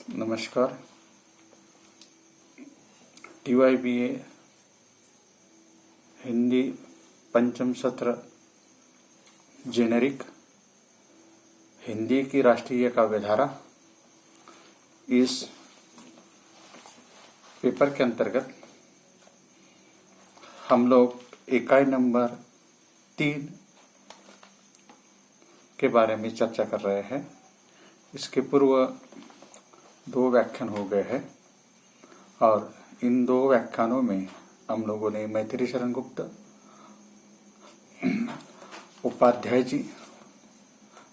नमस्कार। TYBA हिंदी पंचम सत्र जेनेरिक हिंदी की राष्ट्रीय काव्यधारा, इस पेपर के अंतर्गत हम लोग इकाई नंबर 3 के बारे में चर्चा कर रहे हैं। इसके पूर्व 2 व्याख्यान हो गए हैं और इन 2 व्याख्यानों में हम लोगों ने मैथिली शरण गुप्त, उपाध्याय जी,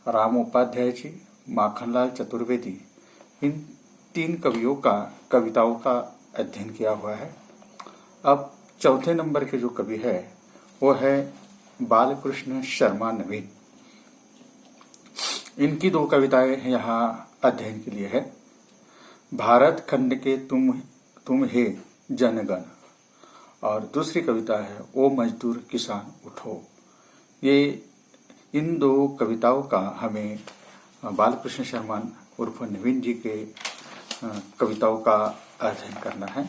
राम उपाध्याय जी, माखनलाल चतुर्वेदी, इन 3 कविताओं का अध्ययन किया हुआ है। अब चौथे नंबर के जो कवि है वो है बालकृष्ण शर्मा नवीन। इनकी 2 कविताएं यहाँ अध्ययन के लिए है। भारत खंड के तुम हे जनगण, और दूसरी कविता है ओ मजदूर किसान उठो। ये इन 2 कविताओं का हमें बालकृष्ण शर्मा उर्फ नवीन जी के कविताओं का अध्ययन करना है।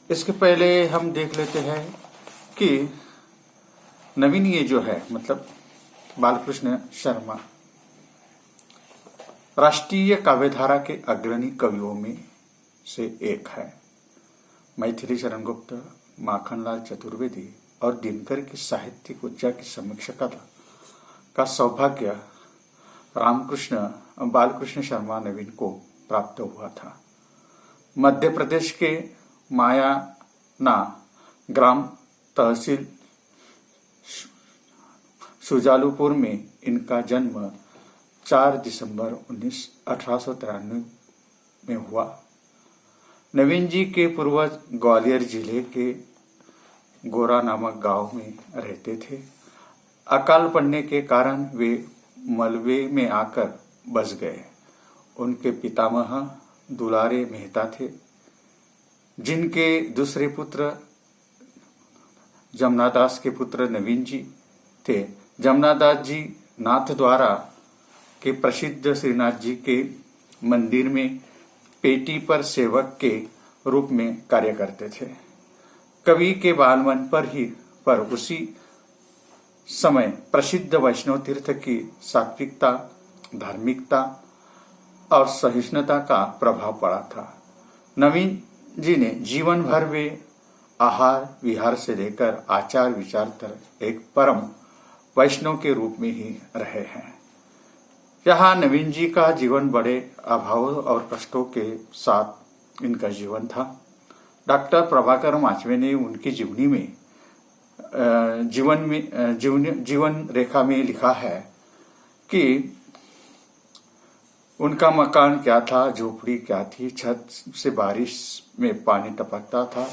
इसके पहले हम देख लेते हैं कि नवीन ये जो है, मतलब बालकृष्ण शर्मा राष्ट्रीय काव्यधारा के अग्रणी कवियों में से एक है। मैथिली शरण गुप्त, माखनलाल चतुर्वेदी और दिनकर की साहित्यिक ऊर्जा की समीक्षा का सौभाग्य बालकृष्ण शर्मा नवीन को प्राप्त हुआ था। मध्य प्रदेश के मायाना ग्राम तहसील सुजालपुर में इनका जन्म 4 दिसंबर 1893 में हुआ। नवीन जी के पूर्वज ग्वालियर जिले के गोरा नामक गांव में रहते थे। अकाल पड़ने के कारण वे मलबे में आकर बस गए। उनके पितामह दुलारे मेहता थे, जिनके दूसरे पुत्र जमनादास के पुत्र नवीन जी थे। जमनादास जी नाथ द्वारा के प्रसिद्ध श्रीनाथ जी के मंदिर में पेटी पर सेवक के रूप में कार्य करते थे। कवि के बालमन पर उसी समय प्रसिद्ध वैष्णव तीर्थ की सात्विकता, धार्मिकता और सहिष्णुता का प्रभाव पड़ा था। नवीन जी ने जीवन भर वे आहार विहार से लेकर आचार विचार तक एक परम वैष्णव के रूप में ही रहे हैं। यहाँ नवीन जी का जीवन बड़े अभाव और कष्टों के साथ इनका जीवन था। डॉक्टर प्रभाकर माचवे ने उनकी जीवन रेखा में लिखा है कि उनका मकान क्या था, झोपड़ी क्या थी, छत से बारिश में पानी टपकता था।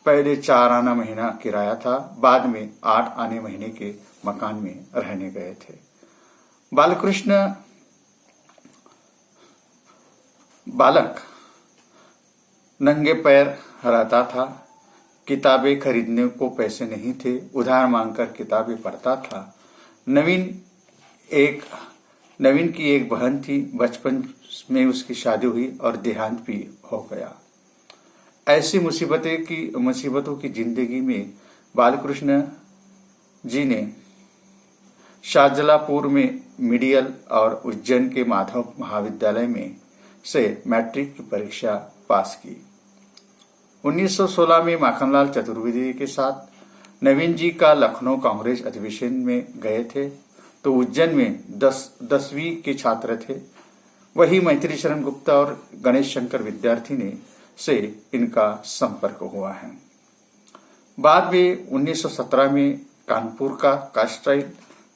पहले 4 आना महीना किराया था, बाद में 8 आने महीने के मकान में रहने गए थे। बालक नंगे पैर रहता था। किताबें खरीदने को पैसे नहीं थे, उधार मांगकर किताबें पढ़ता था। नवीन की एक बहन थी, बचपन में उसकी शादी हुई और देहांत भी हो गया। ऐसी मुसीबतों की जिंदगी में बालकृष्ण जी ने शाहजलापुर में मिडियल और उज्जैन के माधव महाविद्यालय में से मैट्रिक की परीक्षा पास की। 1916 में माखनलाल चतुर्वेदी के साथ नवीन जी का लखनऊ कांग्रेस अधिवेशन में गए थे, तो उज्जैन में 10वीं के छात्र थे। वही मैथिली शरण गुप्ता और गणेश शंकर विद्यार्थी से इनका संपर्क हुआ है। बाद में 1917 में कानपुर का कास्टाइल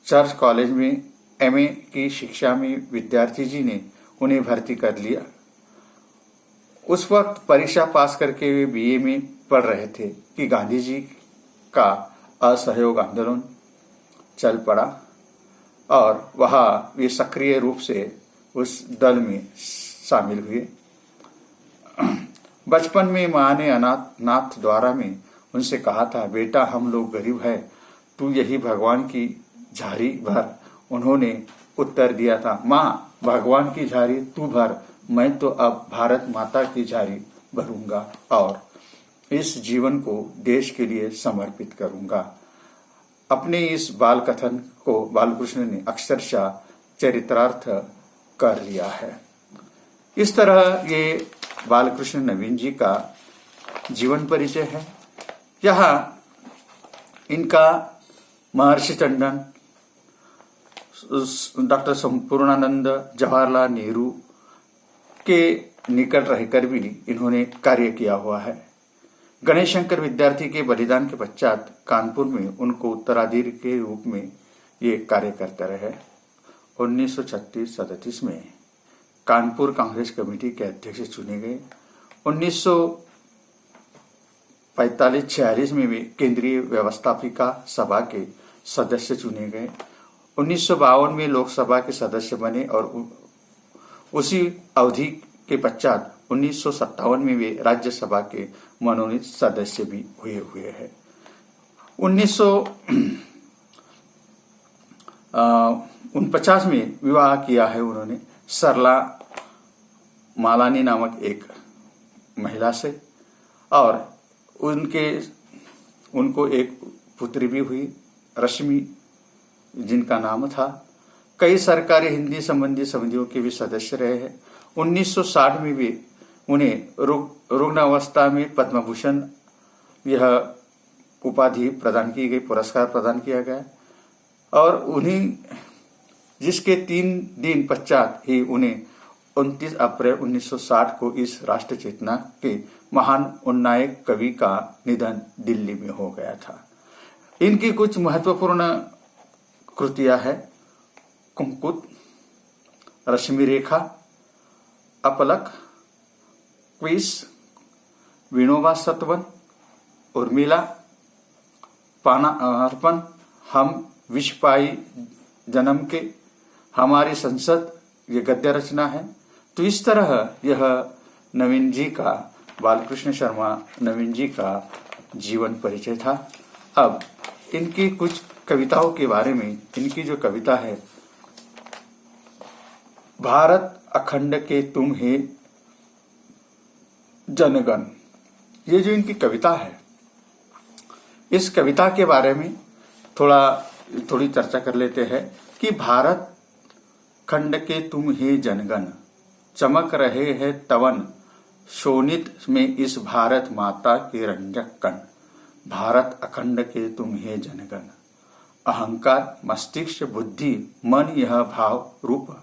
चर्च कॉलेज में MA की शिक्षा में विद्यार्थी जी ने उन्हें भर्ती कर लिया। उस वक्त परीक्षा पास करके वे BA में पढ़ रहे थे कि गांधी जी का असहयोग आंदोलन चल पड़ा और वहां वे सक्रिय रूप से उस दल में शामिल हुए। बचपन में मां ने अनाथ द्वारा में उनसे कहा था, बेटा हम लोग गरीब है, तू यही भगवान की झाड़ी भर। उन्होंने उत्तर दिया था, माँ भगवान की झाड़ी तू भर, मैं तो अब भारत माता की झाड़ी भरूंगा और इस जीवन को देश के लिए समर्पित करूंगा। अपने इस बाल कथन को बालकृष्ण ने अक्षरशः चरितार्थ कर लिया है। इस तरह ये बालकृष्ण नवीन जी का जीवन परिचय है। यहाँ इनका महर्षि टंडन, डॉक्टर संपूर्णानंद, जवाहरलाल नेहरू के निकट रहकर भी इन्होंने कार्य किया हुआ है। गणेश शंकर विद्यार्थी के बलिदान के पश्चात कानपुर में उनको उत्तराधिकारी के रूप में ये कार्य करते रहे। 1936-37 में कानपुर कांग्रेस कमेटी के अध्यक्ष चुने गए। 1945-46 में भी केंद्रीय व्यवस्थापिका सभा के सदस्य चुने गए। 1952 में लोकसभा के सदस्य बने और उसी अवधि के पश्चात 1957 में वे राज्यसभा के मनोनीत सदस्य भी हुए हैं। 1949 में विवाह किया है उन्होंने सरला मालानी नामक एक महिला से और उनको एक पुत्री भी हुई, रश्मि जिनका नाम था। कई सरकारी हिंदी संबंधी समितियों के भी सदस्य रहे हैं। 1960 में भी उन्हें रुग्णावस्था में पद्म भूषण यह उपाधि प्रदान की गई, पुरस्कार प्रदान किया गया और उन्हीं जिसके 3 दिन पश्चात ही उन्हें 29 अप्रैल 1960 को इस राष्ट्र चेतना के महान उन्नायक कवि का निधन दिल्ली में हो गया था। इनकी कुछ महत्वपूर्ण कृतियां हैं: कुंकुत, रश्मि रेखा, अपलक, क्विस, विनोबा सत्वन, उर्मिला, पाना अर्पण, हम विश्व पाई जन्म के, हमारी संसद, ये गद्य रचना है। तो इस तरह यह नवीन जी का, बालकृष्ण शर्मा नवीन जी का जीवन परिचय था। अब इनकी कुछ कविताओं के बारे में, इनकी जो कविता है, भारत अखंड के तुम हे जनगण, ये जो इनकी कविता है, इस कविता के बारे में थोड़ी चर्चा कर लेते हैं कि भारत खंड के तुम हे जनगण, चमक रहे हैं तवन, शोणित में इस भारत माता के रंजक कण। भारत अखंड के तुम हे जनगण, अहंकार मस्तिष्क बुद्धि मन यह भाव रूप,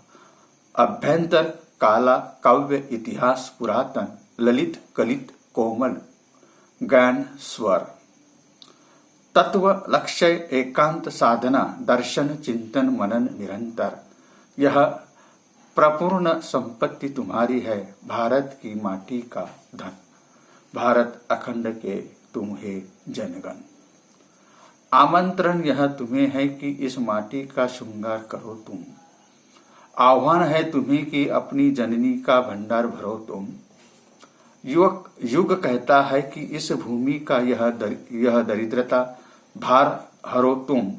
अभ्यंतर काला काव्य इतिहास पुरातन, ललित कलित कोमल ज्ञान स्वर, तत्व लक्ष्य एकांत साधना, दर्शन चिंतन मनन निरंतर। यह प्रपूर्ण संपत्ति तुम्हारी है, भारत की माटी का धन। भारत अखंड के तुम हे जनगण, आमंत्रण यह तुम्हें है कि इस माटी का श्रृंगार करो तुम। आह्वान है तुम्हें कि अपनी जननी का भंडार भरो तुम। युग कहता है कि इस भूमि का यह दरिद्रता भार हरो तुम।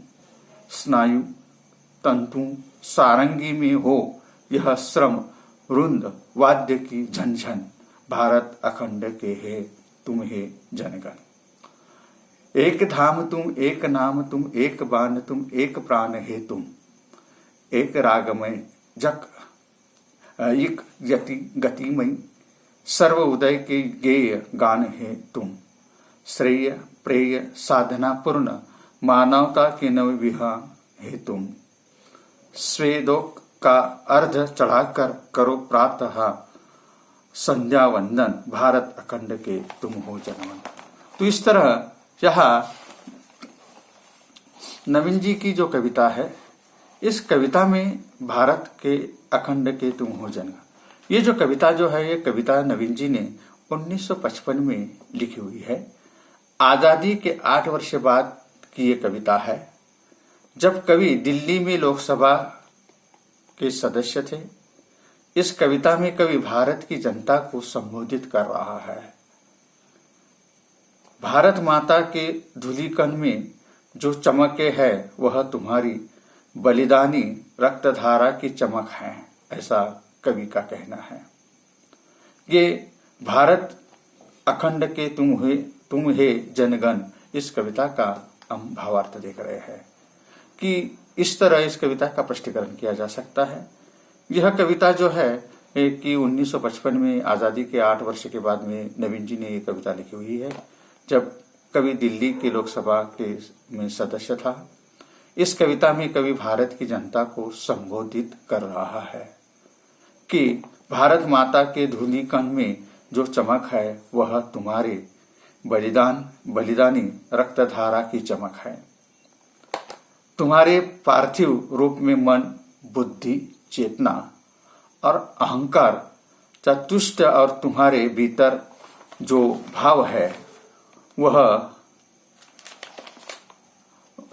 स्नायु तंतु सारंगी में हो यह श्रम रुंद वाद्य की झनझन। भारत अखंड के है तुम हे जनगण। एक धाम तुम, एक नाम तुम, एक बाण तुम, एक प्राण है तुम। एक रागमय जक एक गतिमय सर्व उदय के गेय गान है तुम। श्रेय प्रेय साधना पूर्ण मानवता के नव विहार है तुम। स्वेदोक का अर्ध चढ़ाकर करो प्रातः संध्या वंदन। भारत अखंड के तुम हो जनगण। तो इस तरह यहाँ नवीन जी की जो कविता है, इस कविता में भारत के अखंड के तुम हो जनगण, ये जो कविता जो है, ये कविता नवीन जी ने 1955 में लिखी हुई है। आजादी के 8 वर्ष बाद की ये कविता है, जब कवि दिल्ली में लोकसभा के सदस्य थे। इस कविता में कवि भारत की जनता को संबोधित कर रहा है। भारत माता के धूलिकण में जो चमके है, वह तुम्हारी बलिदानी रक्तधारा की चमक है, ऐसा कवि का कहना है। ये भारत अखंड के तुम हे जनगण, इस कविता का हम भावार्थ देख रहे हैं कि इस तरह इस कविता का स्पष्टीकरण किया जा सकता है। यह कविता जो है कि 1955 में आज़ादी के 8 वर्ष के बाद में नवीन जी ने ये कविता लिखी हुई है, जब कवि दिल्ली के लोकसभा के में सदस्य था। इस कविता में कवि भारत की जनता को संबोधित कर रहा है कि भारत माता के धूलिकण में जो चमक है वह तुम्हारे बलिदानी रक्तधारा की चमक है। तुम्हारे पार्थिव रूप में मन, बुद्धि, चेतना और अहंकार चतुष्ट और तुम्हारे भीतर जो भाव है वह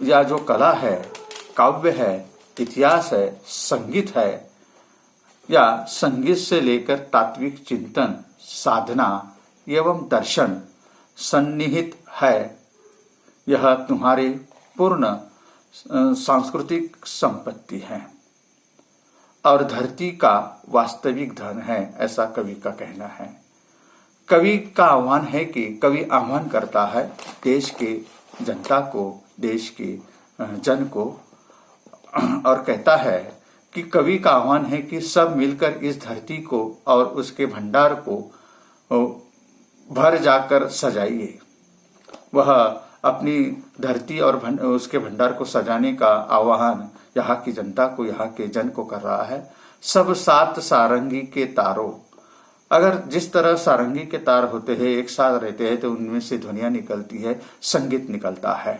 या जो कला है, काव्य है, इतिहास है, संगीत है या संगीत से लेकर तात्विक चिंतन, साधना एवं दर्शन सन्निहित है। यह तुम्हारी पूर्ण सांस्कृतिक संपत्ति है और धरती का वास्तविक धन है, ऐसा कवि का कहना है। कवि का आह्वान है कि कवि आह्वान करता है देश के जनता को, देश के जन को, और कहता है कि कवि का आह्वान है कि सब मिलकर इस धरती को और उसके भंडार को भर जाकर सजाइए। वह अपनी धरती और उसके भंडार को सजाने का आह्वान यहाँ की जनता को, यहाँ के जन को कर रहा है। सब सात सारंगी के तारों, अगर जिस तरह सारंगी के तार होते हैं, एक साथ रहते हैं तो उनमें से ध्वनियां निकलती है, संगीत निकलता है,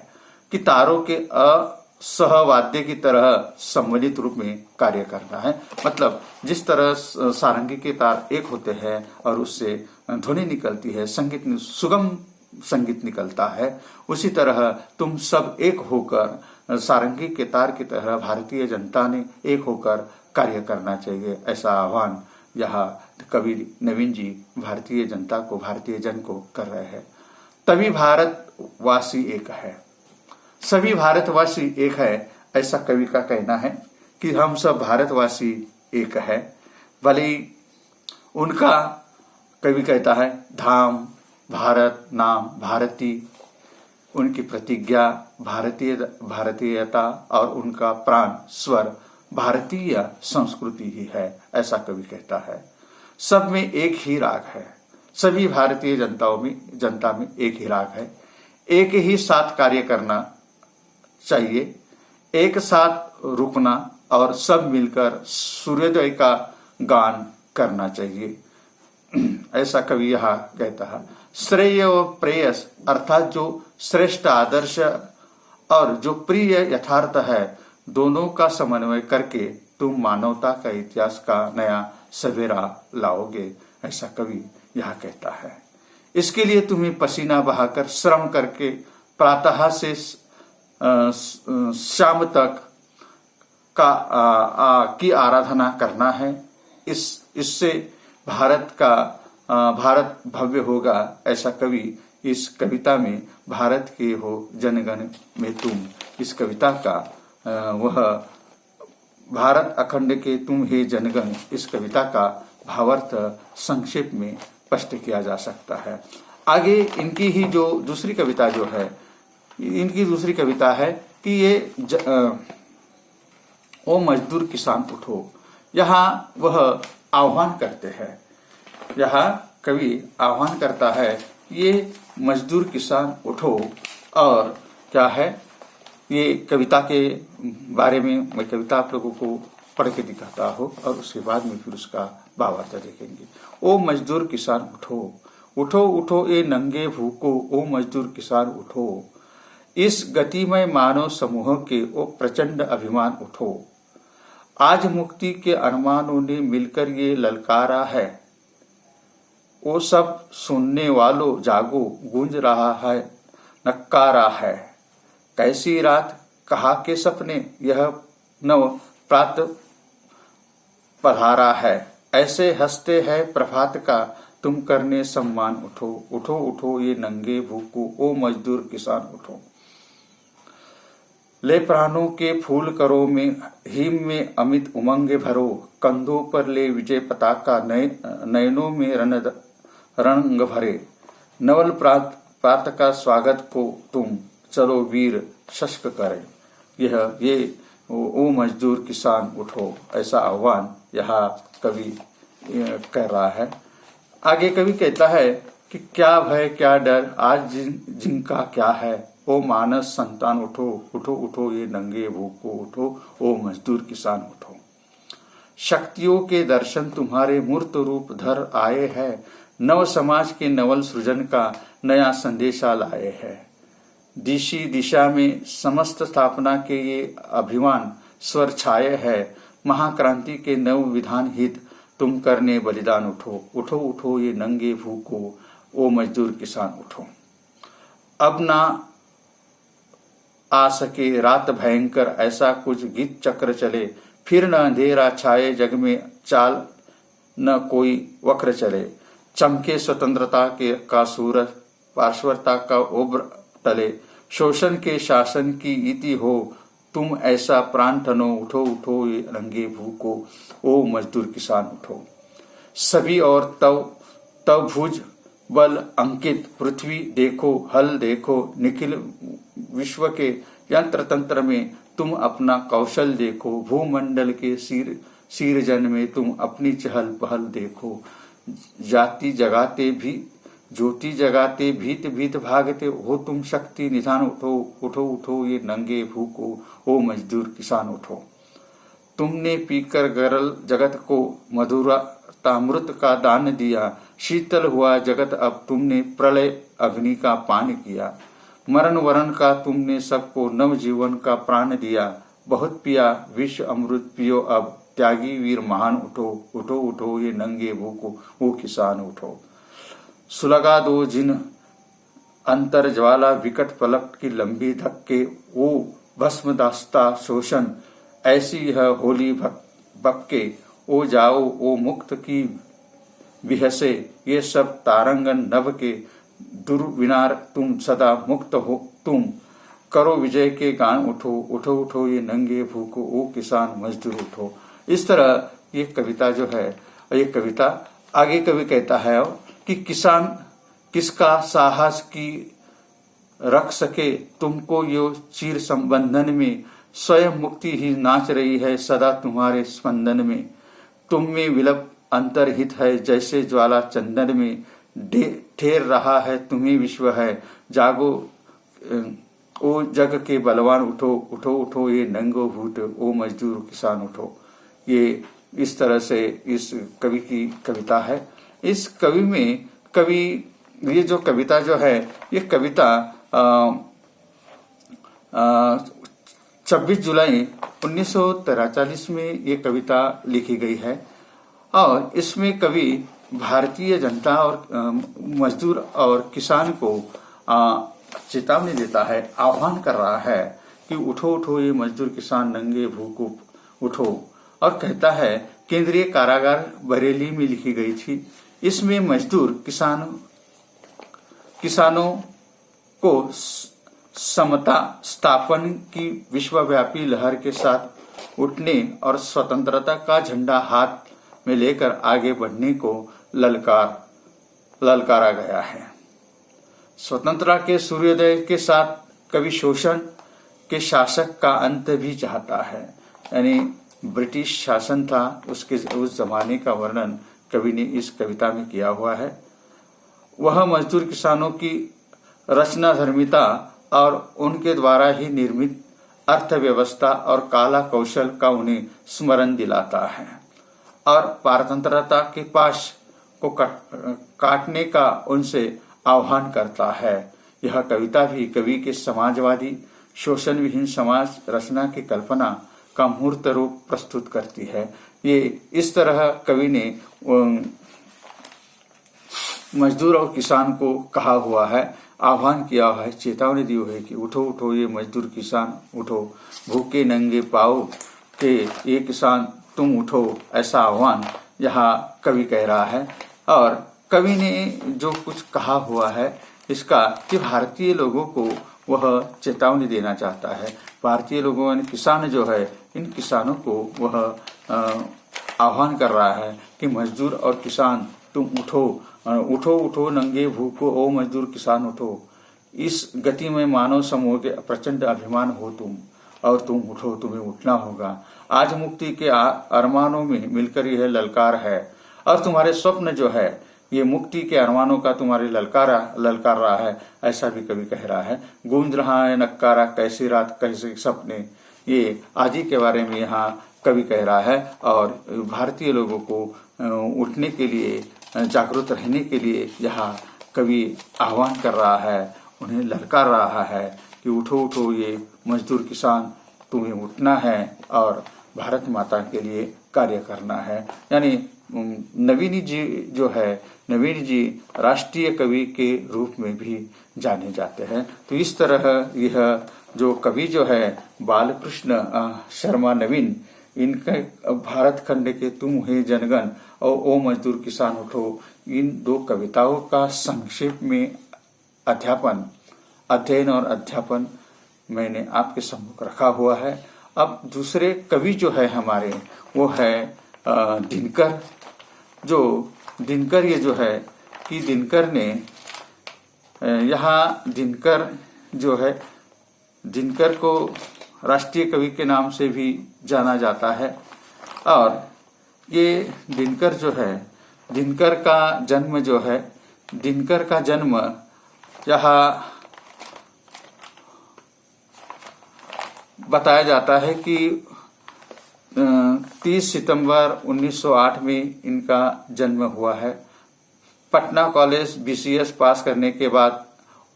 कि तारों के असहवाद्य की तरह सम्मिलित रूप में कार्य करना है। मतलब जिस तरह सारंगी के तार एक होते हैं और उससे ध्वनि निकलती है, संगीत सुगम संगीत निकलता है, उसी तरह तुम सब एक होकर सारंगी के तार की तरह भारतीय जनता ने एक होकर कार्य करना चाहिए, ऐसा आह्वान यहाँ कवि नवीन जी भारतीय जनता को, भारतीय जन को कर रहे हैं। तभी भारतवासी एक है, सभी भारतवासी एक है, ऐसा कवि का कहना है कि हम सब भारतवासी एक है। भले ही उनका, कवि कहता है, धाम, भारत, नाम, भारती, उनकी प्रतिज्ञा भारतीयता और उनका प्राण स्वर भारतीय संस्कृति ही है, ऐसा कवि कहता है। सब में एक ही राग है, सभी भारतीय जनता में एक ही राग है। एक ही साथ कार्य करना चाहिए, एक साथ रुकना और सब मिलकर सूर्योदय का गान करना चाहिए, ऐसा कवि यहाँ कहता है। श्रेय और प्रेयस अर्थात जो श्रेष्ठ आदर्श और जो प्रिय यथार्थ है, दोनों का समन्वय करके तुम मानवता का इतिहास का नया सवेरा लाओगे, ऐसा कवि यहाँ कहता है। इसके लिए तुम्हें पसीना बहाकर श्रम करके प्रातः से शाम तक की आराधना करना है। इससे भारत भव्य होगा, ऐसा कवि इस कविता में भारत के हो जनगण में तुम, इस कविता का वह भारत अखंड के तुम हे जनगण, इस कविता का भावार्थ संक्षेप में स्पष्ट किया जा सकता है। आगे इनकी ही जो दूसरी कविता जो है, इनकी दूसरी कविता है कि ये ओ मजदूर किसान उठो। यहाँ वह आह्वान करते हैं, यहाँ कवि आह्वान करता है, ये मजदूर किसान उठो। और क्या है, ये कविता के बारे में मैं कविता आप लोगों को पढ़ के दिखाता हूँ और उसके बाद में फिर उसका भावार्थ देखेंगे। ओ मजदूर किसान उठो, उठो उठो ए नंगे भूखो, ओ मजदूर किसान उठो, इस गतिमय मानव समूह के ओ प्रचंड अभिमान उठो। आज मुक्ति के अरमानों ने मिलकर ये ललकारा है, वो सब सुनने वालों जागो, गूंज रहा है नक्कारा है। कैसी रात कहा के सपने, यह नव प्रात पधारा है, ऐसे हंसते हैं प्रभात का तुम करने सम्मान उठो। उठो उठो ये नंगे भूखो, ओ मजदूर किसान उठो। ले प्राणों के फूल करो में हिम में अमित उमंग भरो, कंधों पर ले विजय पताका, नयनों में रंग भरे, नवल प्रात का स्वागत को तुम चलो वीर शस्क करे। ये ओ मजदूर किसान उठो, ऐसा आह्वान यहाँ कवि कर रहा है। आगे कवि कहता है कि क्या भय क्या डर आज जिनका क्या है, ओ मानस संतान उठो, उठो उठो ये नंगे भूखो, उठो ओ मजदूर किसान उठो। शक्तियों के दर्शन तुम्हारे मूर्त रूप धर आए हैं, नव समाज के नवल सृजन का नया संदेशा लाए हैं। दिशा में समस्त स्थापना के ये अभिमान स्वर छाए है, महाक्रांति के नव विधान हित तुम करने बलिदान उठो, उठो उठो ये नंगे भूखो, ओ मजदूर किसान उठो। अब ना आ सके रात भयंकर, ऐसा कुछ गीत चक्र चले, फिर न अंधेरा छाए जग में, चाल न कोई वक्र चले। चमके स्वतंत्रता के का सूरज, पार्श्वता का ओब्र टले, शोषण के शासन की इति हो, तुम ऐसा प्राण ठनो, उठो उठो ये नंगे भूखो, ओ मजदूर किसान उठो। सभी और तव भुज बल अंकित, पृथ्वी देखो हल देखो, निखिल विश्व के यंत्र तंत्र में तुम अपना कौशल देखो, भूमंडल के सिरजन में तुम अपनी चहल पहल देखो। जाति जगाते भी ज्योति जगाते भीत भीत भागते हो, तुम शक्ति निधान उठो, उठो उठो ये नंगे भूखो, ओ मजदूर किसान उठो। तुमने पीकर गरल जगत को मधुरतामृत का दान दिया, शीतल हुआ जगत अब तुमने प्रलय अग्नि का पान किया। मरण वरण का तुमने सबको नव जीवन का प्राण दिया, बहुत पिया विश्व अमृत पियो अब, त्यागी वीर महान उठो, उठो उठो ये नंगे भूखो, वो किसान उठो। सुलगा दो जिन अंतर ज्वाला, विकट पलक की लंबी धक्के, वो भस्म दास्ता शोषण, ऐसी यह होली बक्के, ओ जाओ ओ मुक्त की बिहसे, ये सब तारंगन नभ के, दुर्विनार तुम सदा मुक्त हो तुम, करो विजय के गान उठो, उठो उठो ये नंगे भूखो, ओ किसान मजदूर उठो। इस तरह ये कविता जो है, ये कविता आगे कवि कहता है कि किसान किसका साहस की रख सके, तुमको यो चीर संबंधन में, स्वयं मुक्ति ही नाच रही है सदा तुम्हारे स्पंदन में। तुम में विलप अंतरहित है जैसे ज्वाला चंदन में, ठेर रहा है तुम्हें विश्व है, जागो ओ जग के बलवान उठो, उठो उठो ये नंगो भूट, ओ मजदूर किसान उठो। ये इस तरह से इस कवि की कविता है। इस कवि में ये जो कविता जो है, ये कविता 26 जुलाई 1943 में ये कविता लिखी गई है और इसमें कवि भारतीय जनता और मजदूर और किसान को चेतावनी देता है, आह्वान कर रहा है कि उठो उठो ये मजदूर किसान नंगे भूखो उठो। और कहता है केंद्रीय कारागार बरेली में लिखी गई थी। इसमें मजदूर किसानों को समता स्थापन की विश्वव्यापी लहर के साथ उठने और स्वतंत्रता का झंडा हाथ में लेकर आगे बढ़ने को ललकारा गया है। स्वतंत्रता के सूर्योदय के साथ कवि शोषण के शासक का अंत भी चाहता है, यानी ब्रिटिश शासन था उसके उस जमाने का वर्णन कवि ने इस कविता में किया हुआ है। वह मजदूर किसानों की रचना धर्मिता और उनके द्वारा ही निर्मित अर्थव्यवस्था और कला कौशल का उन्हें स्मरण दिलाता है और पारतंत्रता के पाश को काटने का उनसे आह्वान करता है। यह कविता भी कवि के समाजवादी शोषण विहीन समाज रचना की कल्पना का मूर्त रूप प्रस्तुत करती है। ये इस तरह कवि ने मजदूर और किसान को कहा हुआ है, आह्वान किया है, चेतावनी दी हुई है कि उठो उठो ये मजदूर किसान उठो, भूखे नंगे पाओ के ये किसान तुम उठो, ऐसा आह्वान यहाँ कवि कह रहा है। और कवि ने जो कुछ कहा हुआ है इसका कि भारतीय लोगों को वह चेतावनी देना चाहता है। भारतीय लोगों यानी किसान जो है, इन किसानों को वह आह्वान कर रहा है कि मजदूर और किसान तुम उठो, उठो उठो नंगे भूखो, ओ मजदूर किसान उठो। इस गति में मानव समूह के प्रचंड अभिमान हो तुम, और तुम उठो, तुम्हें उठना होगा। आज मुक्ति के अरमानों में मिलकर यह ललकार है, और तुम्हारे स्वप्न जो है ये मुक्ति के अरमानों का तुम्हारे ललकार रहा है, ऐसा भी कवि कह रहा है। गूंज रहा है नक्कारा कैसी रात कैसे सपने, ये आदि के बारे में यहाँ कवि कह रहा है। और भारतीय लोगों को उठने के लिए, जागरूक रहने के लिए यहाँ कवि आह्वान कर रहा है, उन्हें ललकार रहा है कि उठो उठो ये मजदूर किसान, तुम्हें उठना है और भारत माता के लिए कार्य करना है। यानी नवीन जी जो है, नवीन जी राष्ट्रीय कवि के रूप में भी जाने जाते हैं। तो इस तरह यह जो कवि जो है बालकृष्ण शर्मा नवीन, इनके भारत खंड के तुम है जनगण और ओ मजदूर किसान उठो, इन दो कविताओं का संक्षेप में अध्ययन और अध्यापन मैंने आपके सम्मुख रखा हुआ है। अब दूसरे कवि जो है हमारे, वो है दिनकर। जो दिनकर ये जो है कि दिनकर ने यहाँ दिनकर जो है, दिनकर को राष्ट्रीय कवि के नाम से भी जाना जाता है। और ये दिनकर जो है, दिनकर का जन्म जो है, दिनकर का जन्म यहाँ बताया जाता है कि 30 सितंबर 1908 में इनका जन्म हुआ है। पटना कॉलेज BCS पास करने के बाद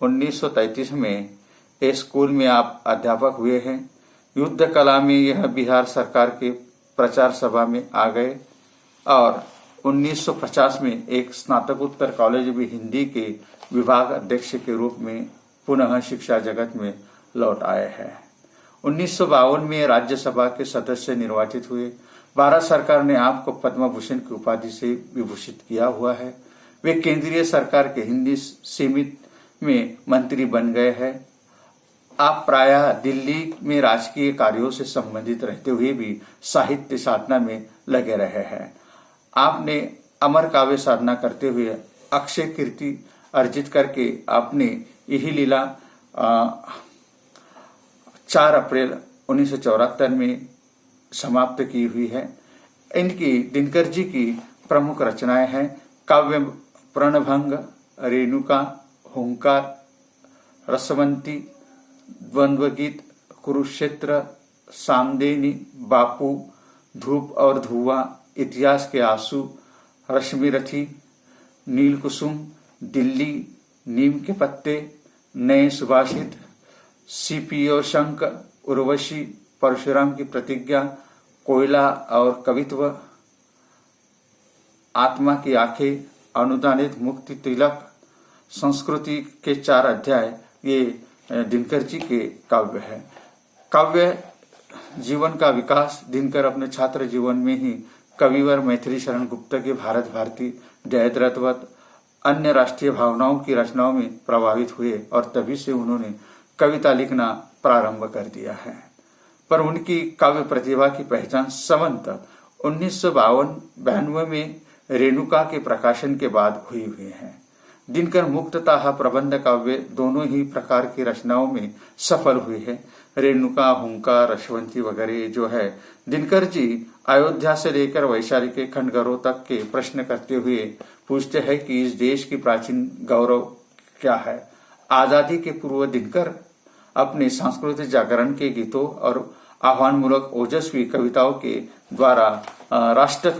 1933 में एक स्कूल में आप अध्यापक हुए हैं। युद्ध कला में यह बिहार सरकार के प्रचार सभा में आ गए और 1950 में एक स्नातकोत्तर कॉलेज में हिंदी के विभाग अध्यक्ष के रूप में पुनः शिक्षा जगत में लौट आए हैं। 1952 में राज्यसभा के सदस्य निर्वाचित हुए। भारत सरकार ने आपको पद्म भूषण की उपाधि से विभूषित किया हुआ है। वे केंद्रीय सरकार के हिंदी सीमित में मंत्री बन गए हैं। आप प्रायः दिल्ली में राजकीय कार्यों से संबंधित रहते हुए भी साहित्य साधना में लगे रहे हैं। आपने अमर काव्य साधना करते हुए अक्षय कीर्ति अर्जित करके आपने यही लीला 4 अप्रैल 1974 में समाप्त की हुई है। इनकी दिनकर जी की प्रमुख रचनाएं हैं काव्य प्रणभंग, रेणुका, हुंकार, रसवंती, द्वंद्व गीत, कुरुक्षेत्र, सामदेनी, बापू, धूप और धुआं, इतिहास के आंसू, रश्मिरथी, नील कुसुम, दिल्ली, नीम के पत्ते, नए सुभाषित, सीपीओ शंख, उर्वशी, परशुराम की प्रतिज्ञा, कोयला और कवित्व, आत्मा की आंखें, अनुदानित मुक्ति तिलक, संस्कृति के 4 अध्याय, ये दिनकर जी के काव्य है। काव्य जीवन का विकास दिनकर अपने छात्र जीवन में ही कविवर मैथिली शरण गुप्त के भारत भारती, जयद्रथवत अन्य राष्ट्रीय भावनाओं की रचनाओं में प्रभावित हुए और तभी से उन्होंने कविता लिखना प्रारंभ कर दिया है। पर उनकी काव्य प्रतिभा की पहचान संवत 1952 में रेणुका के प्रकाशन के बाद हुई है। दिनकर मुक्ततः प्रबंध काव्य दोनों ही प्रकार की रचनाओं में सफल हुए हैं। रेणुका, हुंकार, रसवंती वगैरह जो है, दिनकर जी अयोध्या से लेकर वैशाली के खंडगरों तक के प्रश्न करते हुए पूछते हैं कि इस देश की प्राचीन गौरव क्या है। आजादी के पूर्व दिनकर अपने सांस्कृतिक जागरण के गीतों और आह्वानमूलक ओजस्वी कविताओं के द्वारा राष्ट्र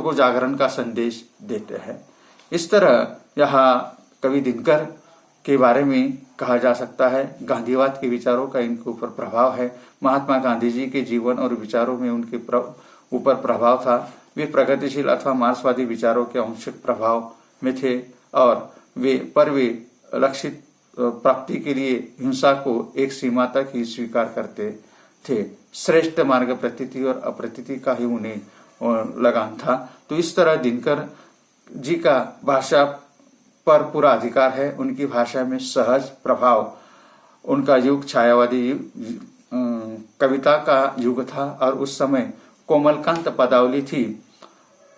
को जागरण का संदेश देते हैं। इस तरह यहाँ कवि दिनकर के बारे में कहा जा सकता है। गांधीवाद के विचारों का इनके ऊपर प्रभाव है। महात्मा गांधी जी के जीवन और विचारों में उनके ऊपर प्रभाव था। वे प्रगतिशील अथवा मार्क्सवादी विचारों के अंशिक प्रभाव में थे और वे लक्षित प्राप्ति के लिए हिंसा को एक सीमा तक ही स्वीकार करते थे। श्रेष्ठ मार्ग प्रतीति और अप्रतीति का ही उन्हें लगान था। तो इस तरह दिनकर जी का भाषा पर पूरा अधिकार है। उनकी भाषा में सहज प्रभाव, उनका युग छायावादी कविता का युग था और उस समय कोमलकांत पदावली थी।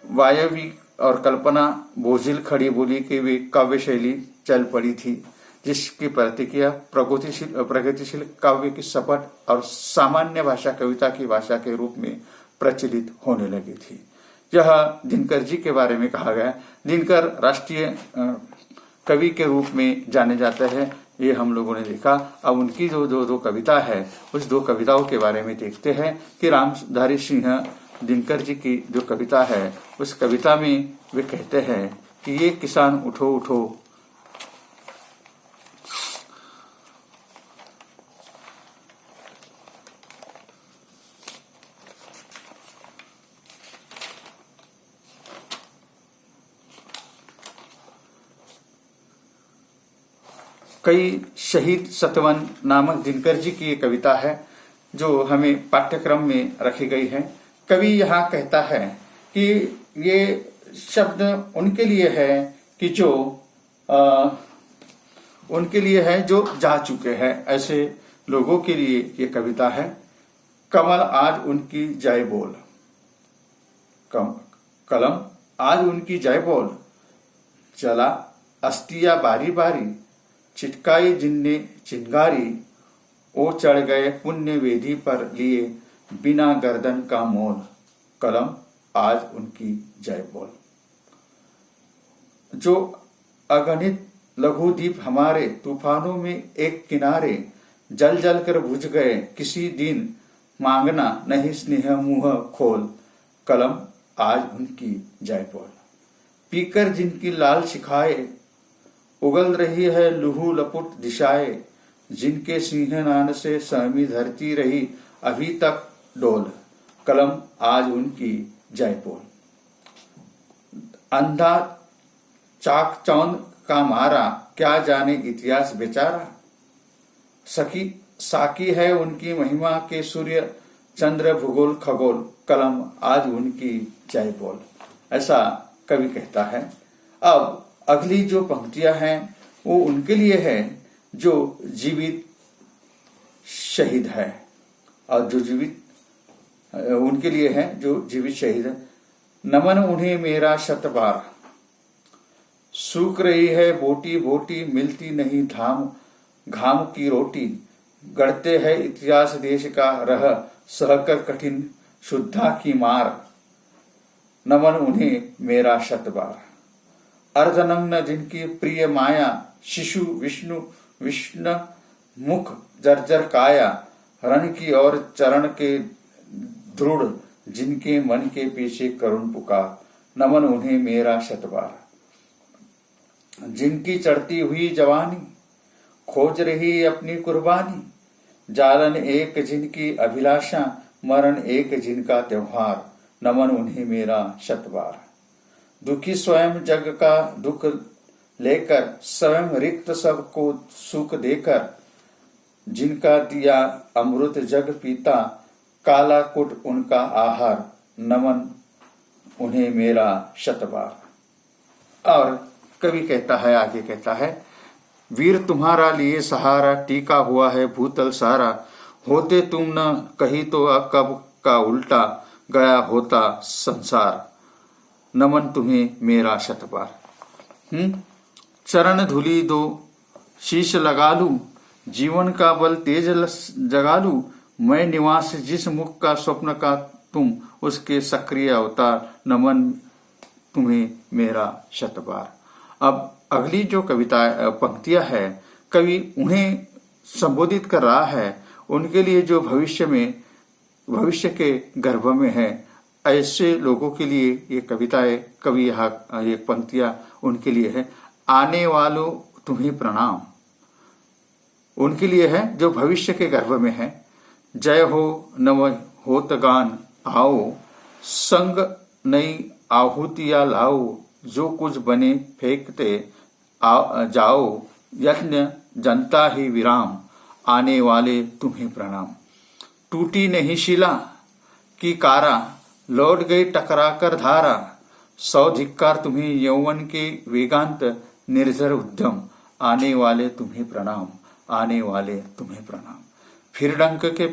वायवी और कल्पना बोझिल खड़ी बोली की वे काव्य शैली चल पड़ी थी, जिसकी प्रतिक्रिया प्रगतिशील काव्य की सपट और सामान्य भाषा कविता की भाषा के रूप में प्रचलित होने लगी थी। यह दिनकर जी के बारे में कहा गया। दिनकर राष्ट्रीय कवि के रूप में जाने जाते हैं, ये हम लोगों ने देखा। अब उनकी जो दो कविता है, उस दो कविताओं के बारे में देखते हैं कि रामधारी सिंह दिनकर जी की जो कविता है, उस कविता में वे कहते हैं कि ये किसान उठो उठो, कई शहीद सतवन नामक दिनकर जी की कविता है जो हमें पाठ्यक्रम में रखी गई है। कवि यहाँ कहता है कि ये शब्द उनके लिए है कि जो उनके लिए है जो जा चुके हैं, ऐसे लोगों के लिए ये कविता है। कमल आज उनकी जय बोल, कलम आज उनकी जय बोल, चला अस्तिया बारी बारी, चिटकाई जिनने चिंगारी, ओ चढ़ गए पुण्य वेदी पर लिए बिना गर्दन का मोल, कलम आज उनकी जय बोल। जो अगणित लघुद्वीप हमारे तूफानों में एक किनारे, जल जल कर बुझ गए किसी दिन, मांगना नहीं स्नेह मुंह खोल, कलम आज उनकी जय बोल। पीकर जिनकी लाल शिखाए, उगल रही है लुहु लपुट दिशाए, जिनके सिंहनान से सहमी धरती रही अभी तक डोल, कलम आज उनकी जय बोल। अंधा चाक चौंध का मारा, क्या जाने इतिहास बेचारा, साकी है उनकी महिमा के सूर्य चंद्र भूगोल खगोल, कलम आज उनकी जय बोल। ऐसा कवि कहता है। अब अगली जो पंक्तियां हैं वो उनके लिए है जो जीवित शहीद है, और जो जीवित उनके लिए है जो जीवित शहीद है। नमन उन्हें मेरा शत बार, सूख रही है बोटी बोटी, मिलती नहीं घाम की रोटी, गढ़ते है इतिहास देश का रह, सहकर कठिन शुद्धा की मार, नमन उन्हें मेरा शत बार। अर्धनग्न जिनकी प्रिय माया, शिशु विष्णु मुख जर्जर काया, रण की ओर चरण के दृढ़, जिनके मन के पीछे करुण पुकार, नमन उन्हें मेरा शत बार। जिनकी चढ़ती हुई जवानी, खोज रही अपनी कुर्बानी, जालन एक जिनकी अभिलाषा, मरण एक जिनका त्योहार, नमन उन्हें मेरा शत बार। दुखी स्वयं जग का दुख लेकर, स्वयं रिक्त सबको सुख देकर, जिनका दिया अमृत जग पीता, काला कुट उनका आहार, नमन उन्हें मेरा शत बार। और कवि कहता है, आगे कहता है, वीर तुम्हारा लिए सहारा, टीका हुआ है भूतल सारा, होते तुम न कही तो कब का उल्टा, गया होता संसार, नमन तुम्हें मेरा शत बार। चरण धूली दो शीश लगा लूं, जीवन का बल तेज जगा लूं, मैं निवास जिस मुख का स्वप्न का तुम, उसके सक्रिय अवतार, नमन तुम्हें मेरा शत बार। अब अगली जो कविता पंक्तियां है, कवि उन्हें संबोधित कर रहा है, उनके लिए जो भविष्य के गर्भ में है, ऐसे लोगों के लिए ये कविताएं, कवि यहाँ ये पंक्तियां उनके लिए है। आने वालों तुम्हें प्रणाम, उनके लिए है जो भविष्य के गर्भ में है। जय हो नव होत गान आओ, संग नई आहुतियां लाओ, जो कुछ बने फेंकते जाओ, यज्ञ जनता ही विराम, आने वाले तुम्हें प्रणाम। टूटी नहीं शिला की कारा, लौट गई टकरा कर धारा, सौ धिक्कार तुम्हें यौवन के वेगांत, निर्झर उद्यम, आने वाले तुम्हें प्रणाम, आने वाले तुम्हें प्रणाम। फिर डंक के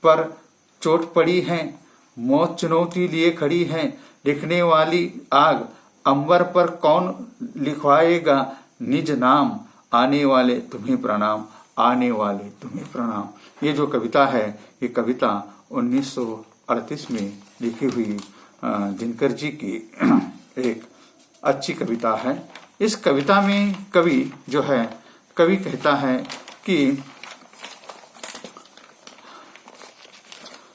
पर चोट पड़ी है, मौत चुनौती लिए खड़ी है, लिखने वाली आग, अंबर पर कौन लिखवाएगा निज नाम, आने वाले तुम्हें प्रणाम, आने वाले तुम्हें प्रणाम। ये जो कविता है, ये कविता 1938 में लिखी हुई दिनकर जी की एक अच्छी कविता है। इस कविता में कवि जो है, कवि कहता है कि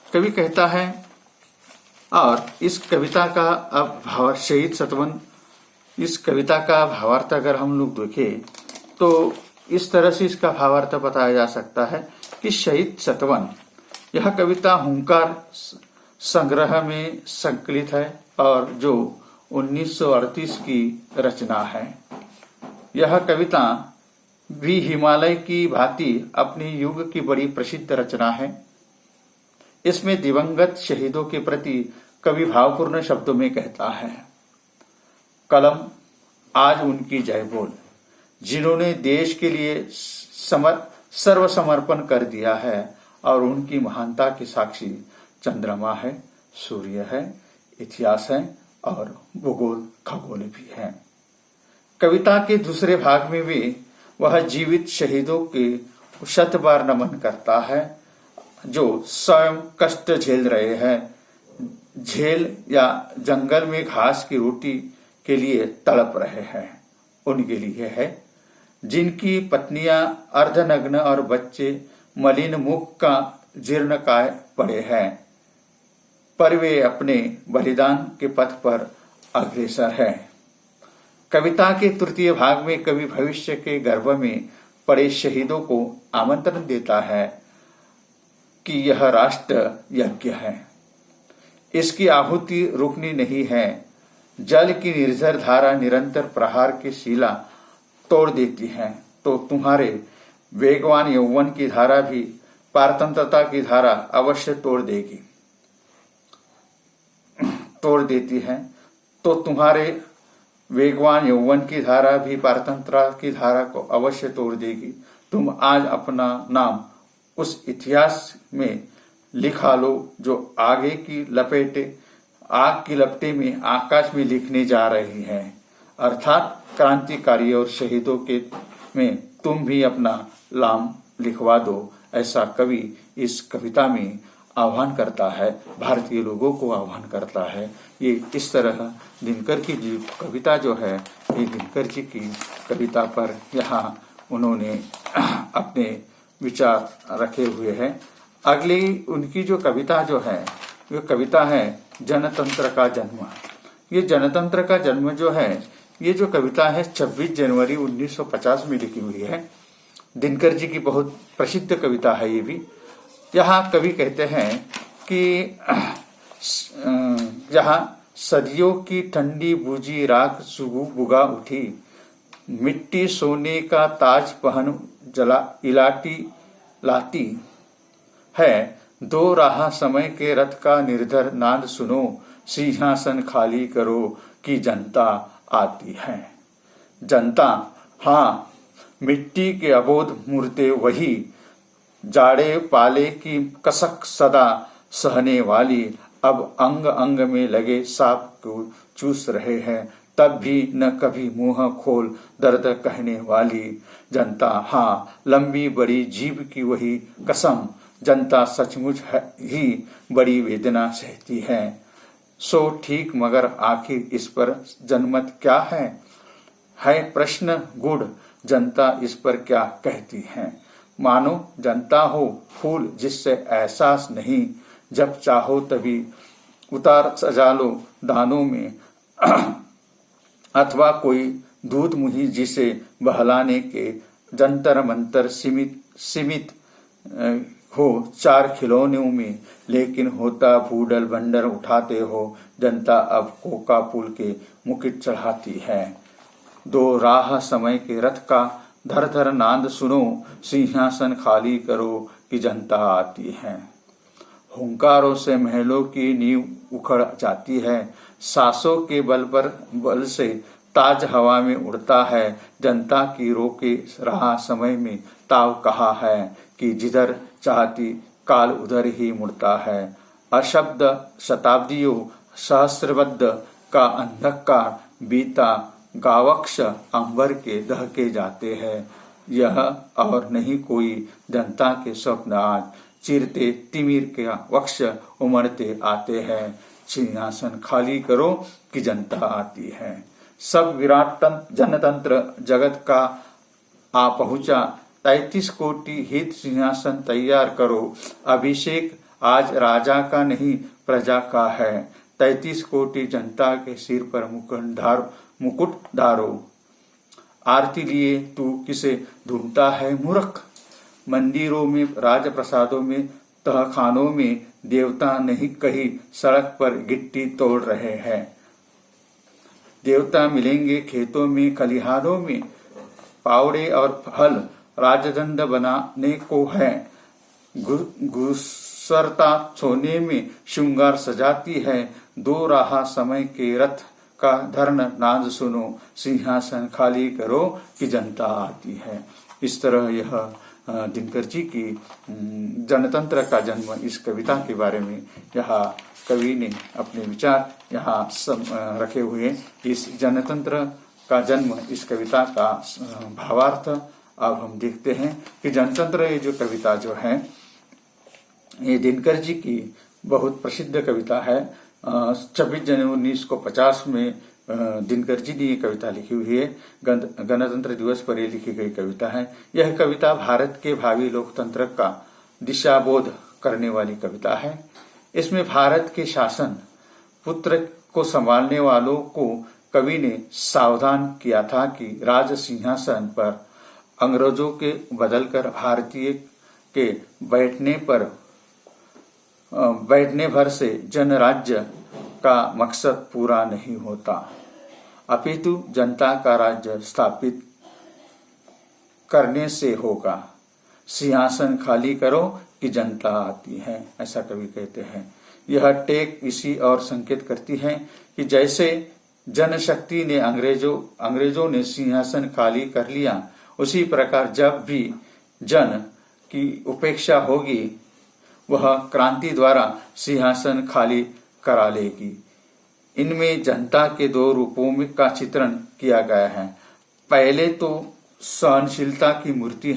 कवि कहता है, और इस कविता का अब भाव, शहीद सतवन, इस कविता का भावार्थ अगर हम लोग देखें तो इस तरह से इसका भावार्थ बताया जा सकता है कि शहीद सतवन, यह कविता हुंकार संग्रह में संकलित है और जो 1938 की रचना है। यह कविता भी हिमालय की भांति अपने युग की बड़ी प्रसिद्ध रचना है। इसमें दिवंगत शहीदों के प्रति कवि भावपूर्ण शब्दों में कहता है, कलम आज उनकी जय बोल, जिन्होंने देश के लिए सर्वसमर्पण कर दिया है, और उनकी महानता की साक्षी चंद्रमा है, सूर्य है, इतिहास है और भूगोल खगोल भी है। कविता के दूसरे भाग में भी वह जीवित शहीदों के 100 बार नमन करता है, जो स्वयं कष्ट झेल रहे हैं, झेल या जंगल में घास की रोटी के लिए तड़प रहे हैं, उनके लिए है। जिनकी पत्नियां अर्धनग्न और बच्चे मलिन मुख का जीर्णकाय पड़े हैं, पर वे अपने बलिदान के पथ पर अग्रसर है। कविता के तृतीय भाग में कवि भविष्य के गर्भ में पड़े शहीदों को आमंत्रण देता है कि यह राष्ट्र यज्ञ है, इसकी आहुति रुकनी नहीं है। जल की निर्झर धारा निरंतर प्रहार की शिला तोड़ देती है, तो तुम्हारे वेगवान यौवन की धारा भी पारतंत्रता की धारा अवश्य तोड़ देती है। तो तुम्हारे वेगवान यौवन की धारा भी पारतंत्रता की धारा को अवश्य तोड़ देगी। तुम आज अपना नाम उस इतिहास में लिखा लो जो आग की लपटे में आकाश में लिखने जा रही है, अर्थात क्रांतिकारी और शहीदों के में तुम भी अपना नाम लिखवा दो। ऐसा कवि इस कविता में आह्वान करता है, भारतीय लोगों को आह्वान करता है। ये इस तरह दिनकर की जी कविता जो है, ये दिनकर जी की कविता पर यहाँ उन्होंने अपने विचार रखे हुए हैं। अगली उनकी जो कविता जो है, ये कविता है जनतंत्र का जन्म। ये जनतंत्र का जन्म जो है, ये जो कविता है 26 जनवरी 1950 में लिखी हुई है। दिनकर जी की बहुत प्रसिद्ध कविता है ये भी। यहाँ कवि कहते हैं कि जहाँ सदियों की ठंडी बूझी राख सुबह बुगा उठी, मिट्टी सोने का ताज पहन इलाटी लाती है, दो राह समय के रथ का निर्धर नाद सुनो, सिंहासन खाली करो कि जनता आती है। जनता, हाँ, मिट्टी के अबोध मूर्ते वही, जाड़े पाले की कसक सदा सहने वाली, अब अंग अंग में लगे सांप को चूस रहे हैं, तब भी न कभी मुंह खोल दर्द कहने वाली। जनता, हाँ, लंबी बड़ी जीभ की वही कसम, जनता सचमुच ही बड़ी वेदना सहती है। सो ठीक, मगर आखिर इस पर जनमत क्या है प्रश्न गुड़, जनता इस पर क्या कहती है। मानो जनता हो फूल जिससे एहसास नहीं, जब चाहो तभी उतार सजा लो दानों में, अथवा कोई दूध मुही जिसे बहलाने के जंतर मंतर सीमित हो चार खिलौनों में, लेकिन होता भूडल बंडर उठाते हो, जनता अब कोका पुल के मुकुट चढ़ाती है। दो राह समय के रथ का धर धर नाद सुनो, सिंहासन खाली करो कि जनता आती है। हुंकारों से महलों की नींव उखड़ जाती है, सांसों के बल से ताज हवा में उड़ता है, जनता की रोके रहा समय में ताव कहा है कि जिधर चाहती काल उधर ही मुड़ता है। अशब्द शताब्दियों सहस्रबद्ध का अंधकार बीता, गावक्ष अंबर के दहके जाते हैं। यह और नहीं कोई जनता के स्वप्न आज चिरते तिमिर के वक्ष उमड़ते आते हैं। सिंहासन खाली करो कि जनता आती है। सब विराट जनतंत्र जगत का आ पहुंचा, 33 कोटि हित सिंहासन तैयार करो। अभिषेक आज राजा का नहीं प्रजा का है, 33 कोटि जनता के सिर पर मुकुट धारो। आरती लिए तू किसे ढूंढता है मूर्ख, मंदिरों में राजप्रसादों में तहखानों में देवता नहीं कहीं सड़क पर गिट्टी तोड़ रहे हैं। देवता मिलेंगे खेतों में खलिहानों में, पावड़े और हल राजदंड बनाने को है। घुसरता सोने में श्रृंगार सजाती है, दो राह समय के रथ का धर्म नाद सुनो। सिंहासन खाली करो कि जनता आती है। इस तरह यह दिनकर जी की जनतंत्र का जन्म इस कविता के बारे में यहाँ कवि ने अपने विचार यहाँ रखे हुए। इस जनतंत्र का जन्म इस कविता का भावार्थ अब हम देखते हैं कि जनतंत्र ये जो कविता जो है ये दिनकर जी की बहुत प्रसिद्ध कविता है। 26 जनवरी 1950 में दिनकर जी ने ये कविता लिखी हुई है। गणतंत्र दिवस पर ये लिखी गई कविता है। यह कविता भारत के भावी लोकतंत्र का दिशाबोध करने वाली कविता है। इसमें भारत के शासन पुत्र को संभालने वालों को कवि ने सावधान किया था कि राज सिंहासन पर अंग्रेजों के बदलकर भारतीय के बैठने भर से जनराज्य का मकसद पूरा नहीं होता, अपितु जनता का राज्य स्थापित करने से होगा। सिंहासन खाली करो कि जनता आती है, ऐसा कवि कहते हैं। यह टेक इसी और संकेत करती है कि जैसे जनशक्ति ने अंग्रेजों ने सिंहासन खाली कर लिया, उसी प्रकार जब भी जन की उपेक्षा होगी वह क्रांति द्वारा सिंहासन खाली करा लेगी। इनमें जनता के दो रूपों में का चित्रण किया गया है। पहले तो सहनशीलता की मूर्ति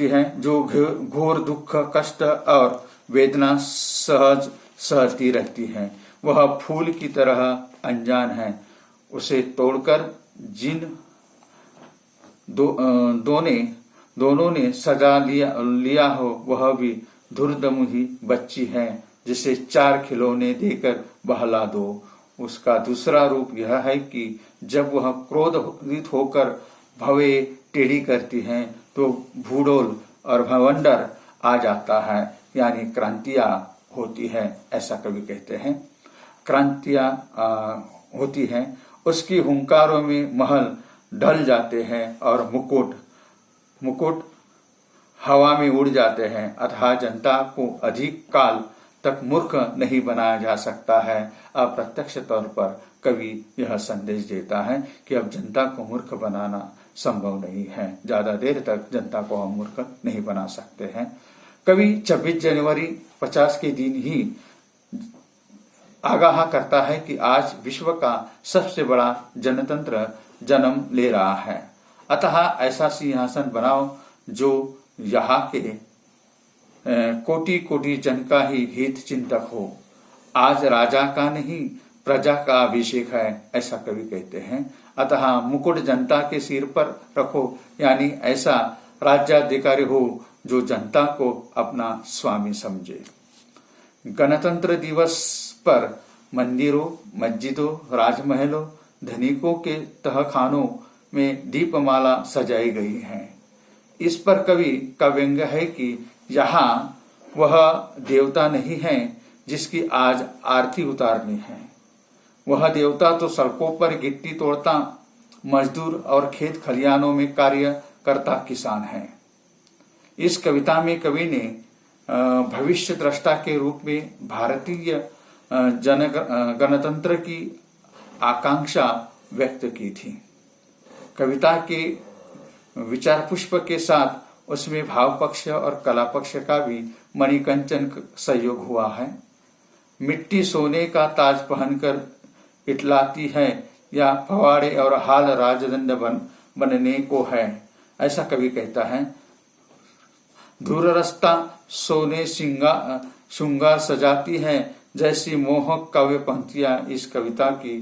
है, जो घोर दुख कष्ट और वेदना सहती रहती है। वह फूल की तरह अनजान है, उसे तोड़कर जिन दोनों ने सजा लिया हो वह भी धुर्दमुही बच्ची है, जिसे 4 खिलौने देकर बहला दो। उसका दूसरा रूप यह है कि जब वह क्रोधित होकर भवे टेढ़ी करती है तो भूडोल और भवंडर आ जाता है, यानी क्रांतियां होती है, ऐसा कवि कहते हैं। क्रांतियां होती हैं, उसकी हुंकारों में महल ढल जाते हैं और मुकुट हवा में उड़ जाते हैं। अतः जनता को अधिक काल तक मूर्ख नहीं बनाया जा सकता है। अप्रत्यक्ष तौर पर कवि यह संदेश देता है कि अब जनता को मूर्ख बनाना संभव नहीं है। ज्यादा देर तक जनता को हम मूर्ख नहीं बना सकते हैं। कवि 26 जनवरी 50 के दिन ही आगाह करता है कि आज विश्व का सबसे बड़ा जनतंत्र जन्म ले रहा है। अतः ऐसा सिंहासन बनाओ जो यहाँ के कोटि कोटि जन का ही हित चिंतक हो। आज राजा का नहीं प्रजा का अभिषेक है, ऐसा कवि कहते हैं। अतः मुकुट जनता के सिर पर रखो, यानी ऐसा राज्याधिकारी हो जो जनता को अपना स्वामी समझे। गणतंत्र दिवस पर मंदिरों, मस्जिदों, राजमहलों, धनिकों के तहखानों में दीपमाला सजाई गई है। इस पर कवि का व्यंग्य है कि यहाँ वह देवता नहीं है जिसकी आज आरती उतारनी है। वह देवता तो सड़कों पर गिट्टी तोड़ता मजदूर और खेत खलिहानों में कार्य करता किसान है। इस कविता में कवि ने भविष्य दृष्टा के रूप में भारतीय गणतंत्र की आकांक्षा व्यक्त की थी। कविता के विचार पुष्प के साथ उसमें भाव पक्ष और कला पक्ष का भी मणिकंचन सहयोग हुआ है। मिट्टी सोने का ताज पहनकर इटलाती है, या फवाड़े और हाल राजदंड बनने को है, ऐसा कवि कहता है। धूर रास्ता सोने श्रृंगार सजाती है, जैसी मोहक काव्य पंक्तियां इस कविता की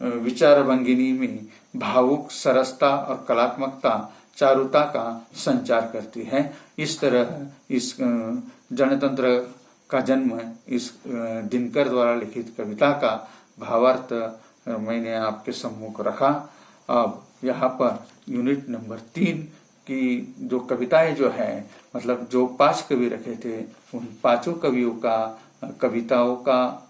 विचार भंगिनी में भावुक सरसता और कलात्मकता चारुता का संचार करती है। इस तरह इस जनतंत्र का जन्म इस दिनकर द्वारा लिखित कविता का भावार्थ मैंने आपके सम्मुख रखा। अब यहाँ पर यूनिट नंबर 3 की जो कविताएं जो है, मतलब जो 5 कवि रखे थे, उन 5 कवियों का कविताओं का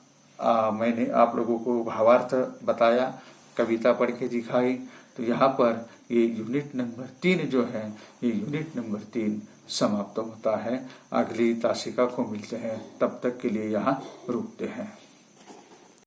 मैंने आप लोगों को भावार्थ बताया, कविता पढ़ के दिखाई। तो यहाँ पर ये यूनिट नंबर 3 जो है, ये यूनिट नंबर 3 समाप्त होता है। अगली तासिका को मिलते हैं, तब तक के लिए यहाँ रुकते हैं।